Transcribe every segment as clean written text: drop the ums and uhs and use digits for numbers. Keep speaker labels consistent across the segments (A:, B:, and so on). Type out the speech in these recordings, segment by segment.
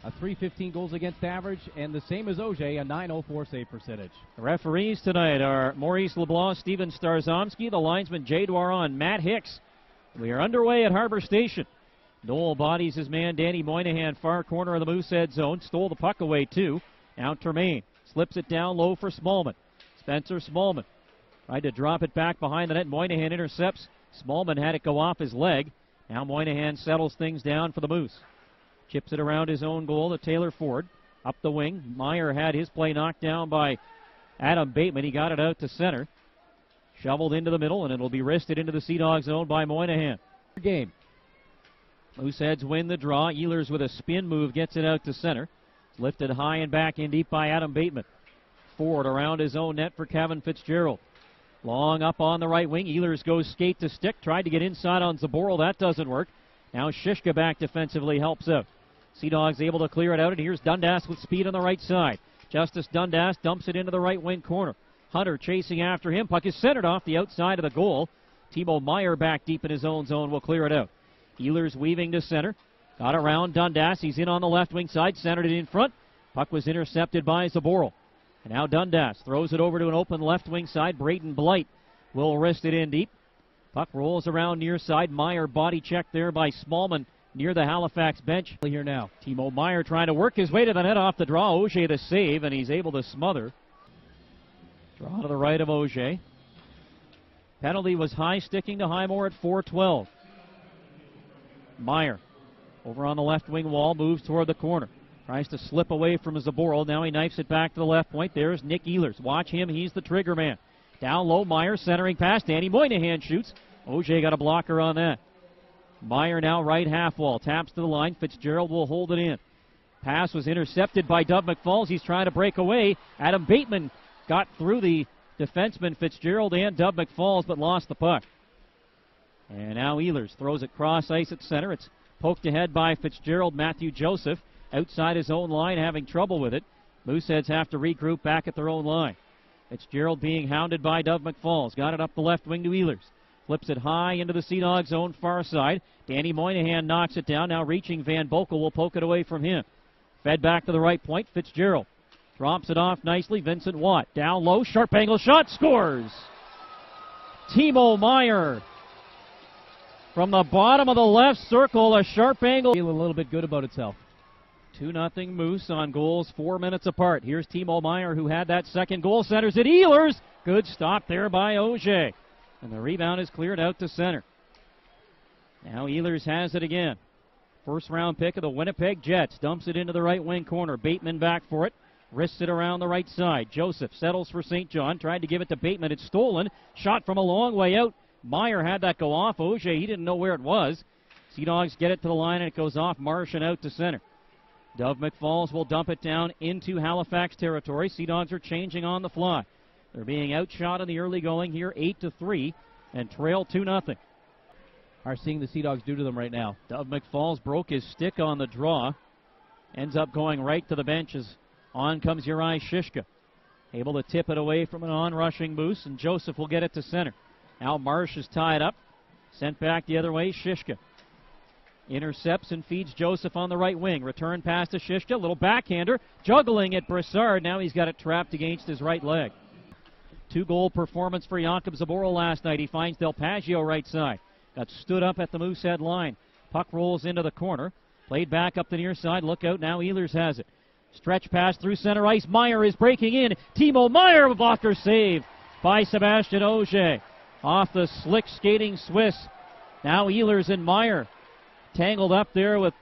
A: a .315 goals against average, and the same as Auger, a .904 save percentage.
B: The referees tonight are Maurice LeBlanc, Steven Starzomski, the linesman Jay Doiron, and Matt Hicks. We are underway at Harbor Station. Noel bodies his man Danny Moynihan, far corner of the Moosehead zone. Stole the puck away too. Now Tremaine slips it down low for Smallman. Spencer Smallman tried to drop it back behind the net. Moynihan intercepts. Smallman had it go off his leg. Now Moynihan settles things down for the Moose. Chips it around his own goal to Taylor Ford. Up the wing. Meier had his play knocked down by Adam Bateman. He got it out to center. Shoveled into the middle, and it'll be wristed into the Sea Dog zone by Moynihan.
A: Game.
B: Mooseheads win the draw. Ehlers with a spin move gets it out to center. It's lifted high and back in deep by Adam Bateman. Ford around his own net for Kevin Fitzgerald. Long up on the right wing. Ehlers goes skate to stick. Tried to get inside on Zaboral. That doesn't work. Now Shishka back defensively helps out. Sea Dogs able to clear it out, and here's Dundas with speed on the right side. Justice Dundas dumps it into the right wing corner. Hunter chasing after him. Puck is centered off the outside of the goal. Timo Meier back deep in his own zone will clear it out. Ehlers weaving to center. Got around Dundas. He's in on the left wing side. Centered it in front. Puck was intercepted by Zaboral. And now Dundas throws it over to an open left wing side. Braden Blight will wrist it in deep. Puck rolls around near side. Meier body checked there by Smallman near the Halifax bench. Here now, Timo Meier trying to work his way to the net off the draw. Auger the save, and he's able to smother. Draw to the right of Auger. Penalty was high sticking to Highmore at 4:12. Meier over on the left wing wall, moves toward the corner. Tries to slip away from Zaboral. Now he knifes it back to the left point. There's Nick Ehlers. Watch him. He's the trigger man. Down low, Meier centering pass. Danny Moynihan shoots. Auger got a blocker on that. Meier now right half wall. Taps to the line. Fitzgerald will hold it in. Pass was intercepted by Dub McFalls. He's trying to break away. Adam Bateman got through the defenseman Fitzgerald and Dub McFalls, but lost the puck. And now Ehlers throws it cross ice at center. It's poked ahead by Fitzgerald. Matthew Joseph outside his own line having trouble with it. Mooseheads have to regroup back at their own line. Fitzgerald being hounded by Dov McFalls. Got it up the left wing to Ehlers. Flips it high into the Sea Dog zone far side. Danny Moynihan knocks it down. Now reaching Van Boekel will poke it away from him. Fed back to the right point. Fitzgerald drops it off nicely. Vincent Watt down low. Sharp angle shot. Scores! Timo Meier. From the bottom of the left circle, a sharp angle.
A: Feeling a little bit good about itself.
B: 2-0 Moose on goals 4 minutes apart. Here's Timo Meier, who had that second goal. Centers it. Ehlers. Good stop there by Auger. And the rebound is cleared out to center. Now Ehlers has it again. First round pick of the Winnipeg Jets. Dumps it into the right wing corner. Bateman back for it. Wrists it around the right side. Joseph settles for St. John. Tried to give it to Bateman. It's stolen. Shot from a long way out. Meier had that go off. Auger, he didn't know where it was. Sea Dogs get it to the line, and it goes off Marsh and out to center. Dov McFalls will dump it down into Halifax territory. Sea Dogs are changing on the fly. They're being outshot in the early going here, 8-3, and trail 2-0.
A: Are seeing the Sea Dogs do to them right now.
B: Dov McFalls broke his stick on the draw. Ends up going right to the bench as on comes Uri Shishka. Able to tip it away from an on-rushing Moose, and Joseph will get it to center. Now Marsh is tied up. Sent back the other way, Shishka. Intercepts and feeds Joseph on the right wing. Return pass to Shishka. Little backhander. Juggling at Brassard. Now he's got it trapped against his right leg. 2-goal performance for Jakob Zaboral last night. He finds Del Paggio right side. Got stood up at the Moosehead line. Puck rolls into the corner. Played back up the near side. Look out. Now Ehlers has it. Stretch pass through center ice. Meier is breaking in. Timo Meier, blocker save by Sebastian Auger. Off the slick skating Swiss. Now Ehlers and Meier tangled up there with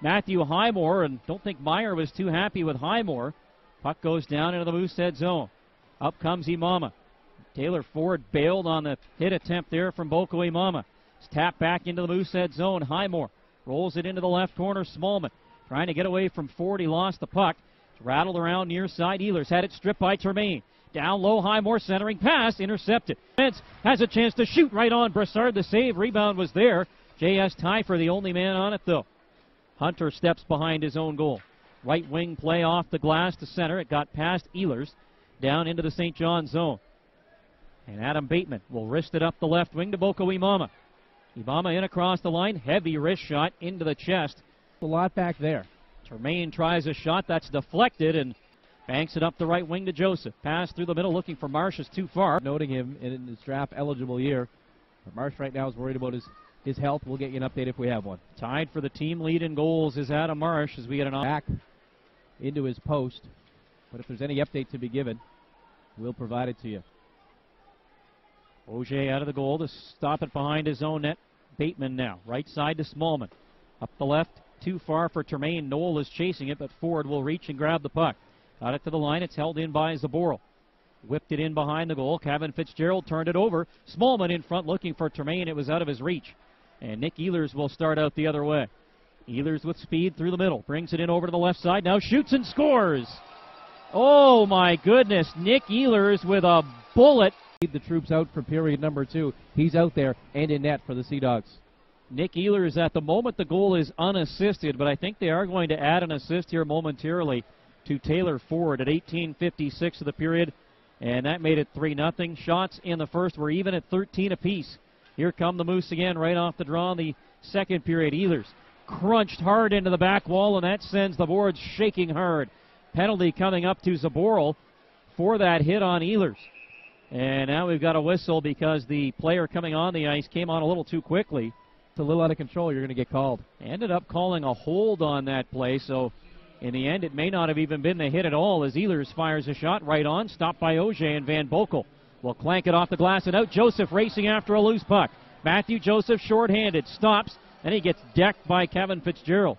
B: Matthew Highmore, and don't think Meier was too happy with Highmore. Puck goes down into the Moosehead zone. Up comes Imama. Taylor Ford bailed on the hit attempt there from Boko Imama. It's tapped back into the Moosehead zone. Highmore rolls it into the left corner. Smallman trying to get away from Ford. He lost the puck. It's rattled around near side. Ehlers had it stripped by Tremaine. Down low, Highmore centering pass, intercepted. Spence has a chance to shoot right on Brassard. The save, rebound was there. J.S. Teifer, the only man on it, though. Hunter steps behind his own goal. Right wing play off the glass to center. It got past Ehlers, down into the St. John zone. And Adam Bateman will wrist it up the left wing to Boko Imama. Imama in across the line. Heavy wrist shot into the chest.
A: A lot back there.
B: Tremaine tries a shot that's deflected and banks it up the right wing to Joseph. Pass through the middle looking for Marsh is too far.
A: Noting him in his draft eligible year. But Marsh right now is worried about his health. We'll get you an update if we have one.
B: Tied for the team lead in goals is Adam Marsh as we get an
A: back into his post. But if there's any update to be given, we'll provide it to you.
B: Auger out of the goal to stop it behind his own net. Bateman now, right side to Smallman. Up the left, too far for Tremaine. Knoll is chasing it, but Ford will reach and grab the puck. Got it to the line, it's held in by Zaboral. Whipped it in behind the goal. Kevin Fitzgerald turned it over. Smallman in front looking for Tremaine. It was out of his reach. And Nick Ehlers will start out the other way. Ehlers with speed through the middle. Brings it in over to the left side. Now shoots and scores. Oh my goodness. Nick Ehlers with a bullet.
A: The troops out for period number 2. He's out there and in net for the Sea Dogs.
B: Nick Ehlers, at the moment the goal is unassisted, but I think they are going to add an assist here momentarily to Taylor Ford at 18:56 of the period, and that made it 3-0. Shots in the first were even at 13 apiece. Here come the Moose again right off the draw in the second period. Ehlers crunched hard into the back wall, and that sends the boards shaking hard. Penalty coming up to Zaboral for that hit on Ehlers. And now we've got a whistle because the player coming on the ice came on a little too quickly.
A: It's a little out of control. You're going to get called.
B: Ended up calling a hold on that play, so in the end it may not have even been the hit at all as Ehlers fires a shot right on, stopped by Auger, and Van Boekel will clank it off the glass and out. Joseph racing after a loose puck. Matthew Joseph shorthanded, stops, and he gets decked by Kevin Fitzgerald.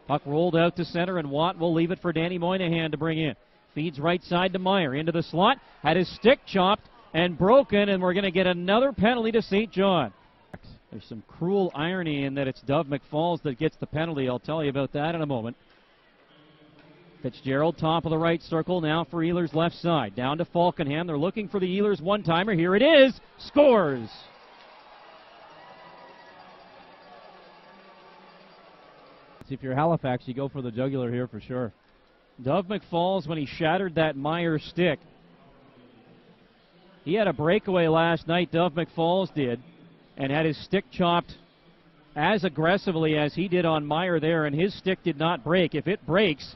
B: Puck rolled out to center, and Watt will leave it for Danny Moynihan to bring in. Feeds right side to Meier, into the slot, had his stick chopped and broken, and we're going to get another penalty to St. John. There's some cruel irony in that it's Dove McFalls that gets the penalty. I'll tell you about that in a moment. Fitzgerald, top of the right circle, now for Ehlers' left side. Down to Falkenham. They're looking for the Ehlers one-timer. Here it is. Scores!
A: If you're Halifax, you go for the jugular here for sure.
B: Dove McFalls, when he shattered that Meier stick, he had a breakaway last night, Dove McFalls did, and had his stick chopped as aggressively as he did on Meier there, and his stick did not break. If it breaks,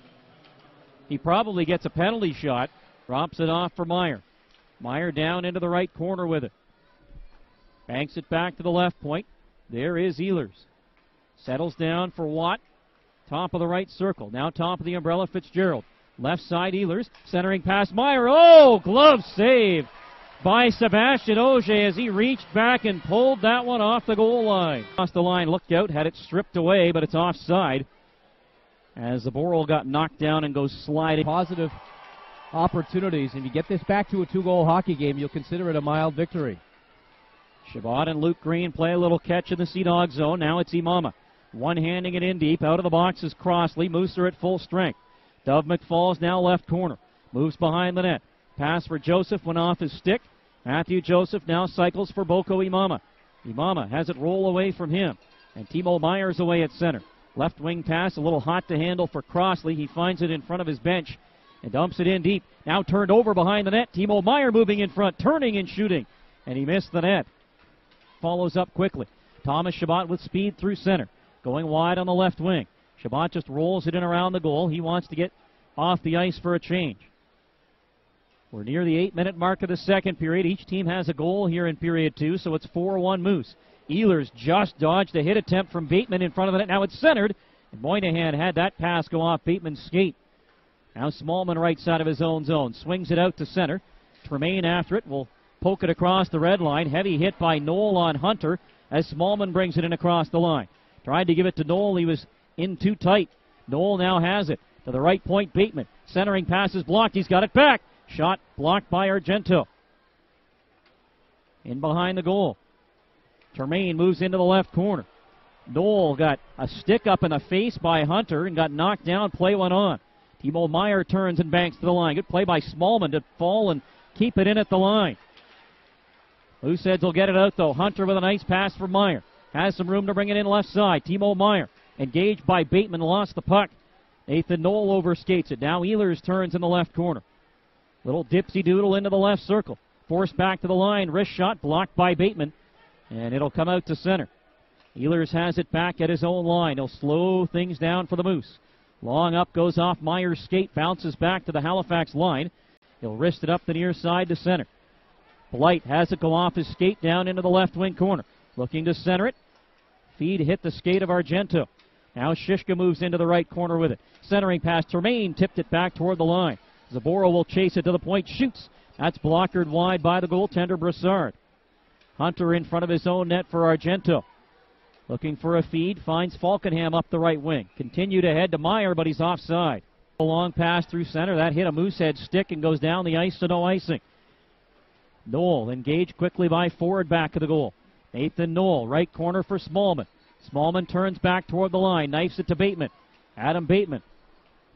B: he probably gets a penalty shot. Drops it off for Meier. Meier down into the right corner with it. Banks it back to the left point. There is Ehlers. Settles down for Watt. Top of the right circle. Now top of the umbrella, Fitzgerald. Left side, Ehlers. Centering past Meier. Oh, glove save by Sebastian Auger as he reached back and pulled that one off the goal line. Across the line, looked out, had it stripped away, but it's offside. As Zaboral got knocked down and goes sliding.
A: Positive opportunities. If you get this back to a 2-goal hockey game, you'll consider it a mild victory.
B: Chabot and Luke Green play a little catch in the Sea Dog zone. Now it's Imama. One-handing it in deep. Out of the box is Crossley. Moose are at full strength. Dove McFalls now left corner. Moves behind the net. Pass for Joseph went off his stick. Matthew Joseph now cycles for Boko Imama. Imama has it roll away from him. And Timo Meier's away at center. Left wing pass, a little hot to handle for Crossley. He finds it in front of his bench and dumps it in deep. Now turned over behind the net. Timo Meier moving in front, turning and shooting. And he missed the net. Follows up quickly. Thomas Chabot with speed through center. Going wide on the left wing. Chabot just rolls it in around the goal. He wants to get off the ice for a change. We're near the 8-minute mark of the second period. Each team has a goal here in period 2, so it's 4-1 Moose. Ehlers just dodged a hit attempt from Bateman in front of the net. Now it's centered, and Moynihan had that pass go off Bateman's skate. Now Smallman right side of his own zone. Swings it out to center. Tremaine after it will poke it across the red line. Heavy hit by Knoll on Hunter as Smallman brings it in across the line. Tried to give it to Knoll. He was in too tight. Knoll now has it. To the right point, Bateman. Centering pass is blocked. He's got it back. Shot blocked by Argento. In behind the goal. Tremaine moves into the left corner. Knoll got a stick up in the face by Hunter and got knocked down. Play went on. Timo Meier turns and banks to the line. Good play by Smallman to fall and keep it in at the line. Mooseheads will get it out, though. Hunter with a nice pass for Meier. Has some room to bring it in left side. Timo Meier engaged by Bateman, lost the puck. Nathan Knoll overskates it. Now Ehlers turns in the left corner. Little dipsy doodle into the left circle. Forced back to the line. Wrist shot blocked by Bateman. And it'll come out to center. Ehlers has it back at his own line. He'll slow things down for the Moose. Long up goes off Meier's skate, bounces back to the Halifax line. He'll wrist it up the near side to center. Blight has it go off his skate down into the left wing corner. Looking to center it. Feed hit the skate of Argento. Now Shishka moves into the right corner with it. Centering pass, Termaine tipped it back toward the line. Zaboro will chase it to the point, shoots. That's blockered wide by the goaltender Brassard. Hunter in front of his own net for Argento. Looking for a feed, finds Falkenham up the right wing. Continued ahead to Meier, but he's offside. A long pass through center. That hit a Moosehead stick and goes down the ice to no icing. Knoll engaged quickly by Ford back of the goal. Nathan Knoll, right corner for Smallman. Smallman turns back toward the line, knifes it to Bateman. Adam Bateman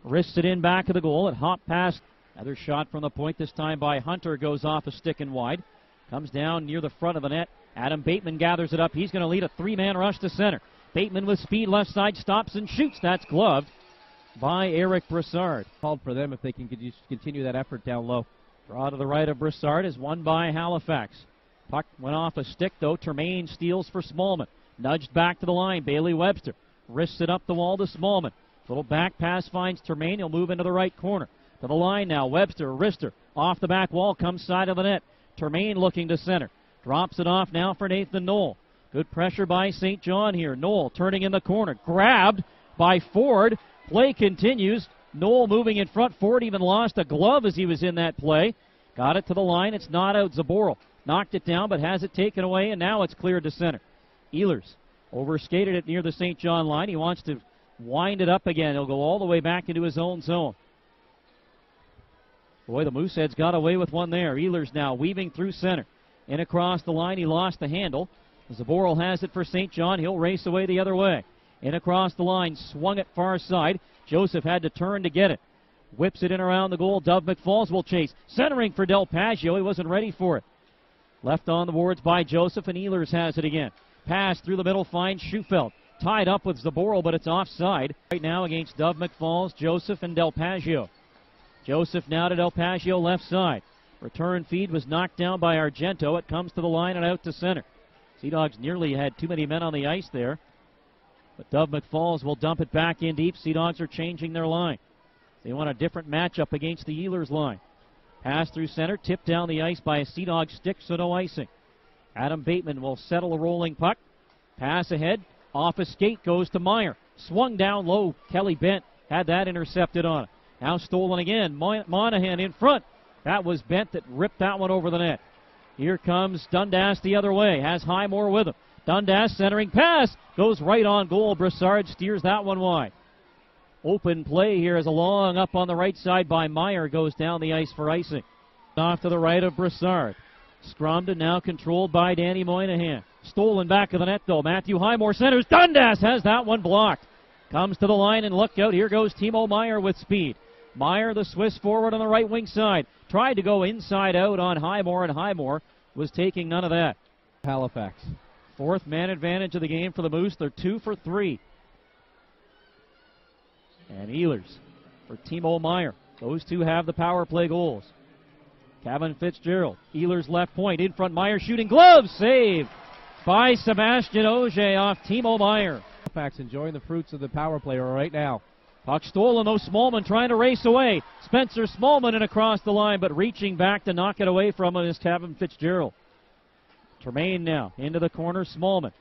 B: wrists it in back of the goal. It hop past. Another shot from the point, this time by Hunter, goes off a stick and wide. Comes down near the front of the net. Adam Bateman gathers it up. He's going to lead a three-man rush to center. Bateman with speed, left side, stops and shoots. That's gloved by Eric Brassard.
A: Called for them if they can continue that effort down low.
B: Draw to the right of Brassard is won by Halifax. Puck went off a stick, though. Termaine steals for Smallman. Nudged back to the line. Bailey Webster wrists it up the wall to Smallman. Little back pass finds Termaine. He'll move into the right corner. To the line now. Webster, wrister. Off the back wall, comes side of the net. Termaine looking to center. Drops it off now for Nathan Knoll. Good pressure by St. John here. Knoll turning in the corner. Grabbed by Ford. Play continues. Knoll moving in front. Ford even lost a glove as he was in that play. Got it to the line. It's not out. Zaboro knocked it down but has it taken away, and now it's cleared to center. Ehlers overskated it near the St. John line. He wants to wind it up again. He'll go all the way back into his own zone. Boy, the Mooseheads got away with one there. Ehlers now weaving through center. In across the line, he lost the handle. Zaboro has it for St. John. He'll race away the other way. In across the line, swung it far side. Joseph had to turn to get it. Whips it in around the goal. Dove McFalls will chase. Centering for Del Pagio. He wasn't ready for it. Left on the boards by Joseph, and Ehlers has it again. Pass through the middle, finds Schufeld. Tied up with Zaboro, but it's offside. Right now against Dove McFalls, Joseph, and Del Pagio. Joseph now to Del Pagio, left side. Return feed was knocked down by Argento. It comes to the line and out to center. Sea Dogs nearly had too many men on the ice there. But Dove McFalls will dump it back in deep. Sea Dogs are changing their line. They want a different matchup against the Ehlers line. Pass through center, tipped down the ice by a Sea Dog stick, so no icing. Adam Bateman will settle a rolling puck. Pass ahead, off a skate, goes to Meier. Swung down low, Kelly Bent had that intercepted on it. Now stolen again, Monahan in front. That was Bent that ripped that one over the net. Here comes Dundas the other way, has Highmore with him. Dundas centering pass, goes right on goal. Brassard steers that one wide. Open play here as a long up on the right side by Meier goes down the ice for icing. Off to the right of Brassard. Scrummed and now controlled by Danny Moynihan. Stolen back of the net though. Matthew Highmore centers. Dundas has that one blocked. Comes to the line and look out. Here goes Timo Meier with speed. Meier, the Swiss forward on the right wing side. Tried to go inside out on Highmore, and Highmore was taking none of that.
A: Halifax.
B: Fourth man advantage of the game for the Moose. They're 2 for 3. And Ehlers for Timo Meier. Those two have the power play goals. Kevin Fitzgerald. Ehlers left point. In front, Meier shooting. Glove save by Sebastian Auger off Timo Meier.
A: Halifax enjoying the fruits of the power play right now.
B: Puck stolen, though. Smallman trying to race away. Spencer Smallman in across the line, but reaching back to knock it away from him is Kevin Fitzgerald. Termaine now into the corner. Smallman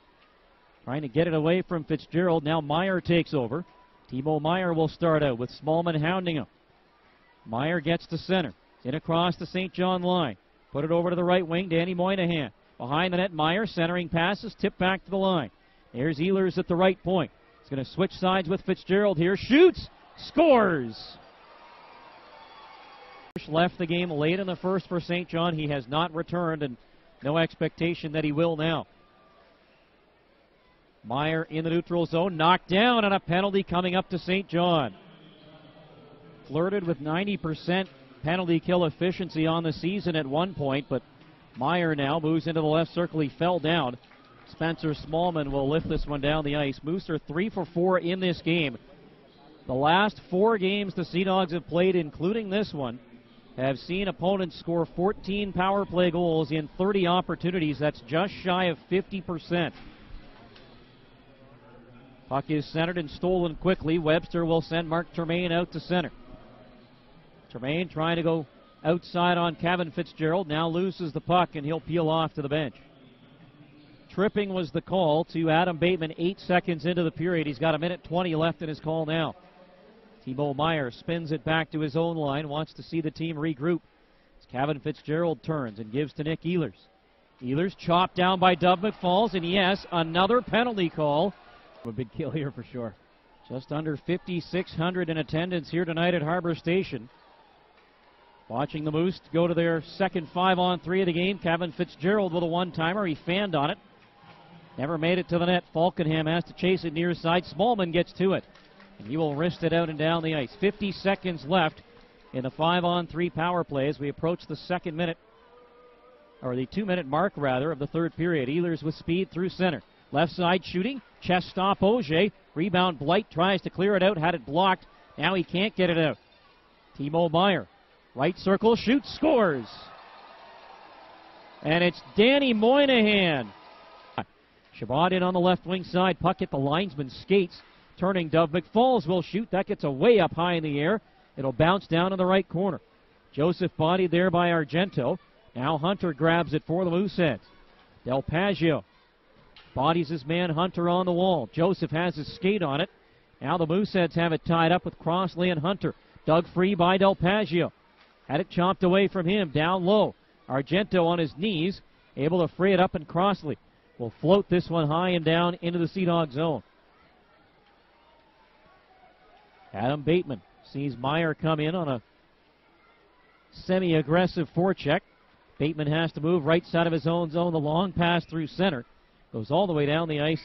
B: trying to get it away from Fitzgerald. Now Meier takes over. Timo Meier will start out with Smallman hounding him. Meier gets to center. In across the St. John line. Put it over to the right wing. Danny Moynihan. Behind the net, Meier centering passes. Tipped back to the line. There's Ehlers at the right point. He's going to switch sides with Fitzgerald here. Shoots. Scores. Left the game late in the first for St. John. He has not returned, and no expectation that he will now. Meier in the neutral zone, knocked down, and a penalty coming up to St. John. Flirted with 90% penalty kill efficiency on the season at one point, but Meier now moves into the left circle. He fell down. Spencer Smallman will lift this one down the ice. Moose are 3 for 4 in this game. The last 4 games the Sea Dogs have played, including this one, have seen opponents score 14 power play goals in 30 opportunities. That's just shy of 50%. Puck is centered and stolen quickly. Webster will send Mark Tremaine out to center. Tremaine trying to go outside on Kevin Fitzgerald. Now loses the puck and he'll peel off to the bench. Tripping was the call to Adam Bateman 8 seconds into the period. He's got 1:20 left in his call now. Timo Meier spins it back to his own line, wants to see the team regroup. As Kevin Fitzgerald turns and gives to Nick Ehlers. Ehlers chopped down by Doug McFalls, and yes, another penalty call.
A: A big kill here for sure.
B: Just under 5,600 in attendance here tonight at Harbor Station. Watching the Moose go to their second 5-on-3 of the game. Kevin Fitzgerald with a one-timer. He fanned on it. Never made it to the net. Falkenham has to chase it near side. Smallman gets to it, and he will wrist it out and down the ice. 50 seconds left in the 5-on-3 power play as we approach the second minute, or the 2-minute mark, rather, of the third period. Ehlers with speed through center. Left side shooting. Chest stop Auger. Rebound Blight tries to clear it out. Had it blocked. Now he can't get it out. Timo Meier. Right circle. Shoots. Scores. And it's Danny Moynihan. Chabot in on the left wing side. Puck at the linesman skates. Turning Dove McFalls will shoot. That gets a way up high in the air. It'll bounce down in the right corner. Joseph bodied there by Argento. Now Hunter grabs it for the Mooseheads. Del Pagio bodies his man Hunter on the wall. Joseph has his skate on it. Now the Mooseheads have it tied up with Crossley and Hunter. Dug free by Del Pagio. Had it chopped away from him. Down low. Argento on his knees. Able to free it up, and Crossley will float this one high and down into the Sea Dog zone. Adam Bateman sees Meier come in on a semi-aggressive forecheck. Bateman has to move right side of his own zone. The long pass through center goes all the way down the ice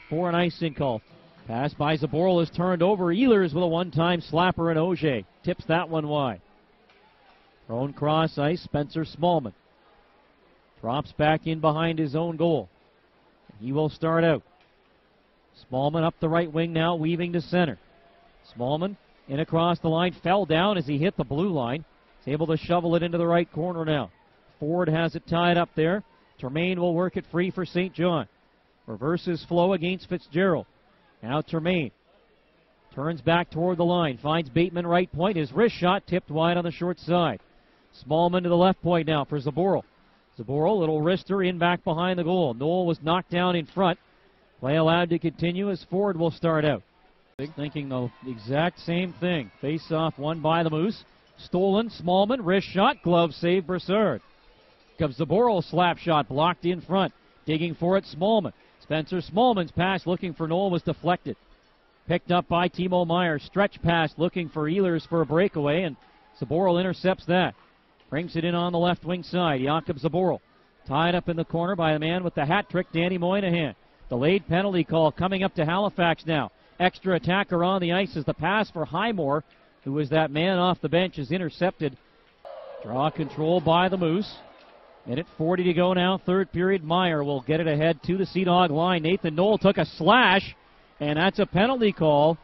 B: for an icing call. Pass by Zaboral is turned over. Ehlers with a one-time slapper, and Auger tips that one wide. Thrown cross ice, Spencer Smallman drops back in behind his own goal. He will start out. Smallman up the right wing now, weaving to center. Smallman in across the line, fell down as he hit the blue line. He's able to shovel it into the right corner now. Ford has it tied up there. Tremaine will work it free for St. John. Reverses flow against Fitzgerald. Now Tremaine turns back toward the line, finds Bateman right point. His wrist shot tipped wide on the short side. Smallman to the left point now for Zaboral. Zaboral, little wrister in back behind the goal. Knoll was knocked down in front. Play allowed to continue as Ford will start out. Thinking the exact same thing. Face off won by the Moose. Stolen, Smallman, wrist shot, glove save, Broussard. Comes Zaboral, slap shot, blocked in front. Digging for it, Smallman. Spencer Smallman's pass looking for Knoll was deflected. Picked up by Timo Meier. Stretch pass looking for Ehlers for a breakaway, and Zaboral intercepts that. Brings it in on the left wing side. Jakob Zaboral tied up in the corner by a man with the hat trick, Danny Moynihan. Delayed penalty call coming up to Halifax now. Extra attacker on the ice as the pass for Highmore, who was that man off the bench, is intercepted. Draw control by the Moose. Minute 40 to go now, third period. Meier will get it ahead to the Sea Dog line. Nathan Knoll took a slash, and that's a penalty call.